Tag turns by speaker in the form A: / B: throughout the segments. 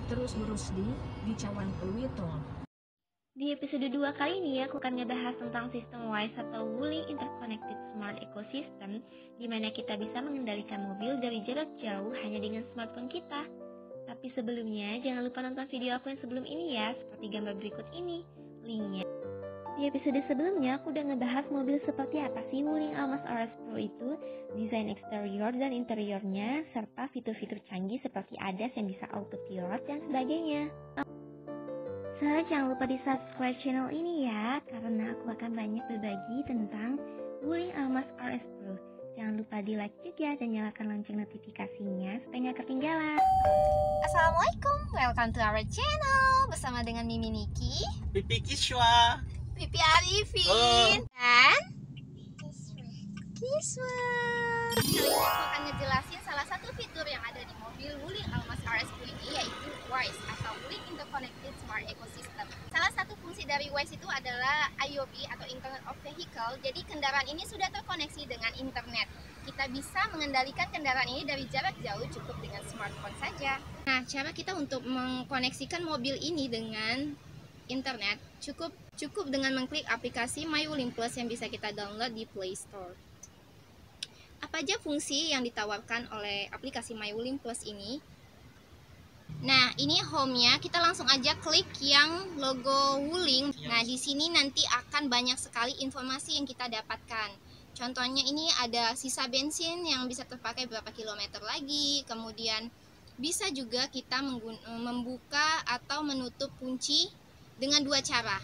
A: Terus di Cawan Pluito.
B: Di episode 2 kali ini aku akan ngebahas tentang sistem WISE atau Wuling Interconnected Smart Ecosystem, di mana kita bisa mengendalikan mobil dari jarak jauh hanya dengan smartphone kita. Tapi sebelumnya, jangan lupa nonton video aku yang sebelum ini ya, seperti gambar berikut ini, linknya. Di episode sebelumnya, aku udah ngebahas mobil seperti apa sih Wuling Almas RS Pro itu, desain eksterior dan interiornya, serta fitur-fitur canggih seperti ADAS yang bisa autopilot dan sebagainya. Jangan lupa di subscribe channel ini ya, karena aku akan banyak berbagi tentang Wuling Almas RS Pro. Jangan lupa di like juga dan nyalakan lonceng notifikasinya supaya nggak ketinggalan.
C: Assalamualaikum, welcome to our channel bersama dengan Mimi Niki,
D: Pipi Kiswa,
C: Pipi Arifin, dan Kiswa. Kali ini aku akan ngejelasin salah satu fitur yang ada di mobil Wuling Almas RS Pro ini, yaitu WISE atau Wuling Interconnected Smart Ecosystem. Salah satu fungsi dari WISE itu adalah IoT atau Internet of Vehicle. Jadi kendaraan ini sudah terkoneksi dengan internet. Kita bisa mengendalikan kendaraan ini dari jarak jauh cukup dengan smartphone saja. Nah, cara kita untuk mengkoneksikan mobil ini dengan internet cukup dengan mengklik aplikasi My Wuling Plus yang bisa kita download di Play Store. Apa aja fungsi yang ditawarkan oleh aplikasi My Wuling Plus ini? Nah, ini home-nya. Kita langsung aja klik yang logo Wuling. Nah, di sini nanti akan banyak sekali informasi yang kita dapatkan. Contohnya ini ada sisa bensin yang bisa terpakai berapa kilometer lagi. Kemudian bisa juga kita membuka atau menutup kunci dengan dua cara.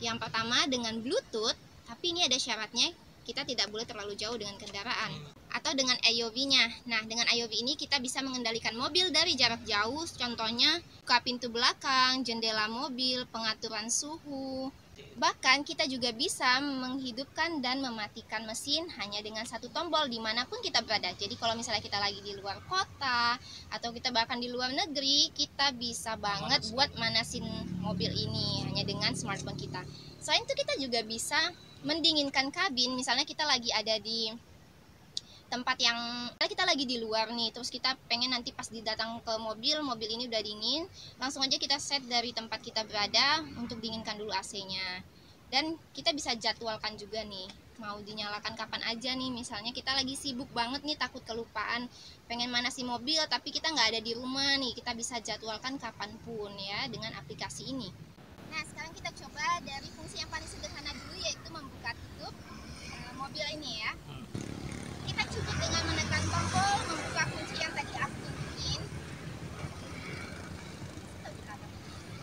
C: Yang pertama dengan Bluetooth, tapi ini ada syaratnya. Kita tidak boleh terlalu jauh dengan kendaraan. Atau dengan IOV-nya. Nah, dengan IOV ini kita bisa mengendalikan mobil dari jarak jauh. Contohnya, buka pintu belakang, jendela mobil, pengaturan suhu. Bahkan kita juga bisa menghidupkan dan mematikan mesin hanya dengan satu tombol dimanapun kita berada. Jadi kalau misalnya kita lagi di luar kota atau kita bahkan di luar negeri, kita bisa banget buat manasin mobil ini hanya dengan smartphone kita. Selain itu kita juga bisa mendinginkan kabin. Misalnya kita lagi ada di tempat yang kita lagi di luar nih, terus kita pengen nanti pas didatang ke mobil ini udah dingin, langsung aja kita set dari tempat kita berada untuk dinginkan dulu AC-nya. Dan kita bisa jadwalkan juga nih, mau dinyalakan kapan aja nih. Misalnya kita lagi sibuk banget nih, takut kelupaan pengen manasin mobil tapi kita nggak ada di rumah nih, kita bisa jadwalkan kapanpun ya dengan aplikasi ini. Nah, sekarang kita coba dari fungsi yang paling sederhana dulu, yaitu membuka tutup mobil ini ya. Kita cukup dengan menekan tombol membuka kunci yang tadi aku tunjukin.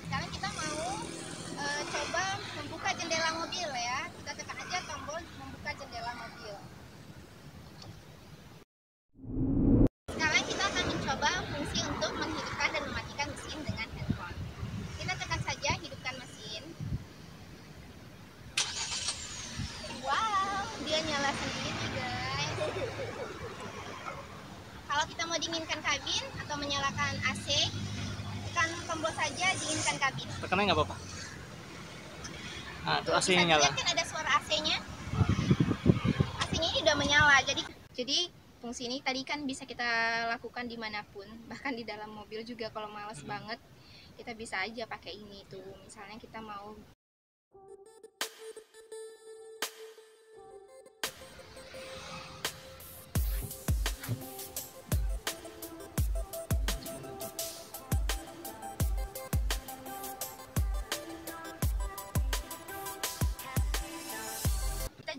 C: Sekarang kita mau coba membuka jendela mobil ya. Kita tekan aja tombol membuka jendela mobil. Sekarang kita akan mencoba fungsi untuk menghidupkan dan mematikan mesin dengan handphone. Kita tekan saja hidupkan mesin. Wow, dia nyala sendiri guys. Kalau kita mau dinginkan kabin atau menyalakan AC, tekan tombol saja dinginkan kabin.
D: tekannya nggak apa-apa. Nah, itu AC-nya nyala.
C: Kan ada suara AC-nya. AC-nya ini udah menyala. Jadi fungsi ini tadi kan bisa kita lakukan dimanapun, bahkan di dalam mobil juga. Kalau males banget, kita bisa aja pakai ini tuh. Misalnya kita mau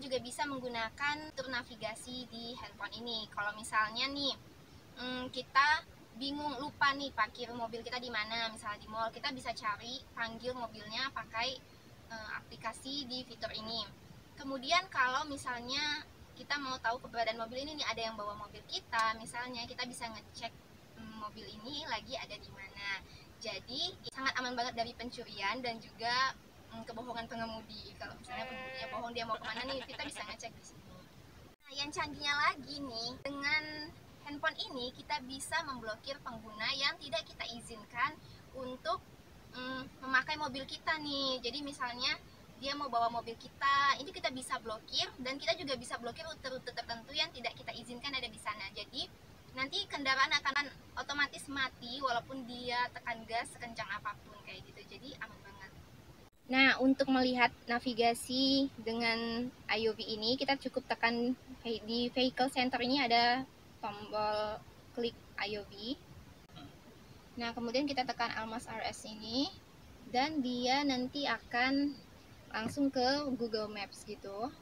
C: juga bisa menggunakan fitur navigasi di handphone ini. Kalau misalnya nih kita bingung, lupa nih parkir mobil kita di mana, misalnya di mall, kita bisa cari, panggil mobilnya pakai aplikasi di fitur ini. Kemudian kalau misalnya kita mau tahu keberadaan mobil ini nih, ada yang bawa mobil kita, misalnya kita bisa ngecek mobil ini lagi ada di mana. Jadi sangat aman banget dari pencurian dan juga kebohongan pengemudi. Kalau misalnya pengemudinya bohong dia mau kemana nih, kita bisa ngecek di sini. Nah, yang canggihnya lagi nih, dengan handphone ini kita bisa memblokir pengguna yang tidak kita izinkan untuk memakai mobil kita nih. Jadi misalnya dia mau bawa mobil kita, ini kita bisa blokir, dan kita juga bisa blokir rute-rute tertentu yang tidak kita izinkan ada di sana. Jadi nanti kendaraan akan otomatis mati walaupun dia tekan gas sekencang apapun kayak gitu. Jadi aman banget. Nah, untuk melihat navigasi dengan IOV ini, kita cukup tekan di vehicle center ini ada tombol klik IOV. Nah, kemudian kita tekan Almas RS ini dan dia nanti akan langsung ke Google Maps gitu,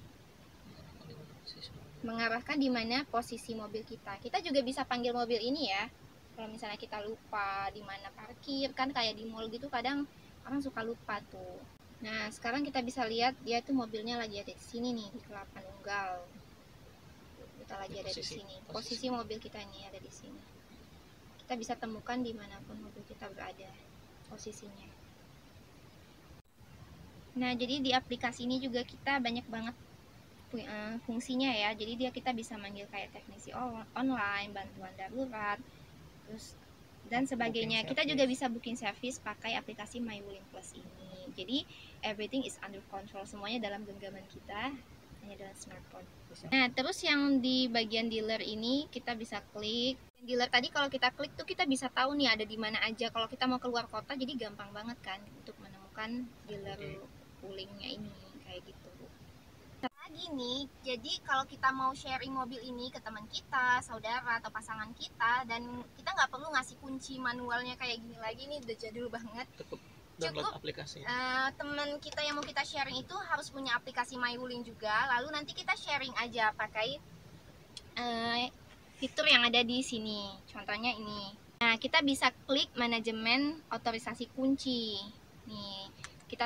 C: mengarahkan di mana posisi mobil kita. Kita juga bisa panggil mobil ini ya. Kalau misalnya kita lupa di mana parkir, kan kayak di mall gitu kadang orang suka lupa tuh. Nah, sekarang kita bisa lihat dia tuh mobilnya lagi ada di sini nih, di Kelapa Nunggal. Kita lagi ada di sini. Posisi mobil kita ini ada di sini. Kita bisa temukan dimanapun mobil kita berada posisinya. Nah, jadi di aplikasi ini juga kita banyak banget fungsinya ya. Jadi kita bisa manggil kayak teknisi online, bantuan darurat, terus dan sebagainya. Kita juga bisa booking service pakai aplikasi My Wuling Plus ini. Jadi everything is under control, semuanya dalam genggaman kita, hanya dalam smartphone. Nah, terus yang di bagian dealer ini kita bisa klik. Dealer tadi kalau kita klik tuh kita bisa tahu nih ada di mana aja. Kalau kita mau keluar kota jadi gampang banget kan untuk menemukan dealer Wulingnya ini kayak gitu. Lagi nih, jadi kalau kita mau sharing mobil ini ke teman kita, saudara atau pasangan kita, dan kita nggak perlu ngasih kunci manualnya kayak gini lagi nih, udah jadul banget. Cukup
D: aplikasi.
C: Teman kita yang mau kita sharing itu harus punya aplikasi My Wuling juga. Lalu nanti kita sharing aja pakai fitur yang ada di sini. Contohnya ini. Nah, kita bisa klik manajemen otorisasi kunci. Nih, kita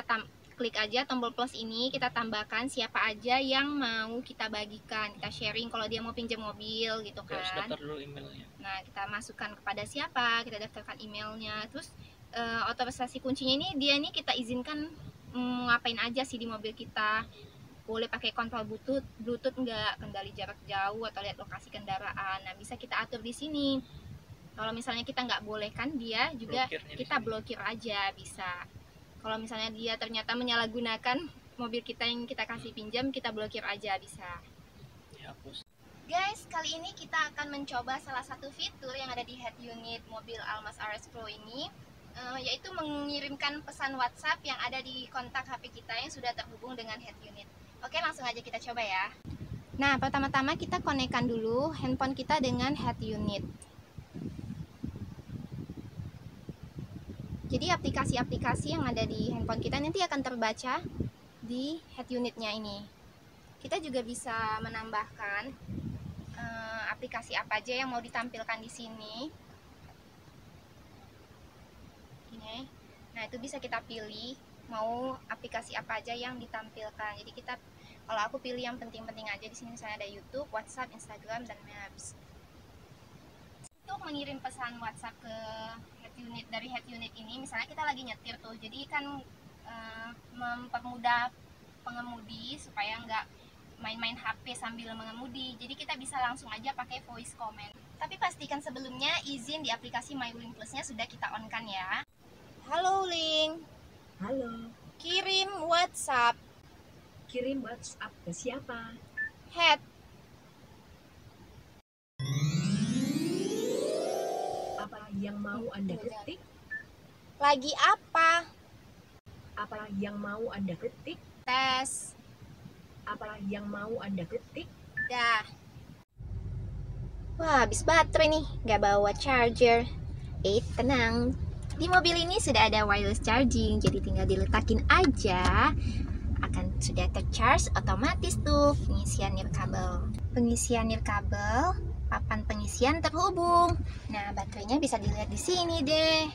C: klik aja tombol plus ini, kita tambahkan siapa aja yang mau kita bagikan, kita sharing kalau dia mau pinjam mobil gitu kan.
D: Harus daftar dulu emailnya.
C: Nah, kita masukkan kepada siapa, kita daftarkan emailnya, terus otorisasi kuncinya ini dia nih kita izinkan ngapain aja sih di mobil kita. Boleh pakai kontrol Bluetooth enggak, kendali jarak jauh atau lihat lokasi kendaraan. Nah, bisa kita atur di sini. Kalau misalnya kita nggak bolehkan dia juga kita blokir aja bisa. Kalau misalnya dia ternyata menyalahgunakan mobil kita yang kita kasih pinjam, kita blokir aja bisa.
D: Dihapus.
C: Guys, kali ini kita akan mencoba salah satu fitur yang ada di head unit mobil Almas RS Pro ini, yaitu mengirimkan pesan WhatsApp yang ada di kontak HP kita yang sudah terhubung dengan head unit. Oke, langsung aja kita coba ya. Nah, pertama-tama kita konekkan dulu handphone kita dengan head unit. Jadi aplikasi-aplikasi yang ada di handphone kita nanti akan terbaca di head unitnya ini. Kita juga bisa menambahkan aplikasi apa aja yang mau ditampilkan di sini. Ini. Nah, itu bisa kita pilih mau aplikasi apa aja yang ditampilkan. Jadi kalau aku pilih yang penting-penting aja, di sini misalnya ada YouTube, WhatsApp, Instagram, dan Maps. Untuk mengirim pesan WhatsApp ke dari head unit ini, misalnya kita lagi nyetir tuh, jadi kan mempermudah pengemudi supaya nggak main-main HP sambil mengemudi. Jadi kita bisa langsung aja pakai voice comment. Tapi pastikan sebelumnya izin di aplikasi My Wuling Plus-nya sudah kita on-kan ya. Halo Wuling.
A: Halo,
C: Kirim WhatsApp.
A: kirim WhatsApp ke siapa?
C: Head.
A: Apa yang mau Anda ketik?
C: Lagi apa?
A: Apa yang mau Anda ketik?
C: Tes.
A: Apa yang mau Anda ketik?
C: Dah. Wah, habis baterai nih, nggak bawa charger. Tenang. Di mobil ini sudah ada wireless charging, jadi tinggal diletakin aja. Akan sudah tercharge otomatis tuh pengisian nirkabel. Pengisian nirkabel, papan pengisian terhubung. Nah, baterainya bisa dilihat di sini deh.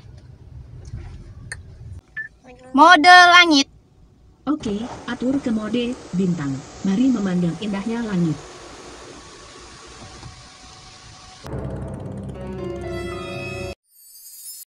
C: Mode langit.
A: Oke, atur ke mode bintang. Mari memandang indahnya langit.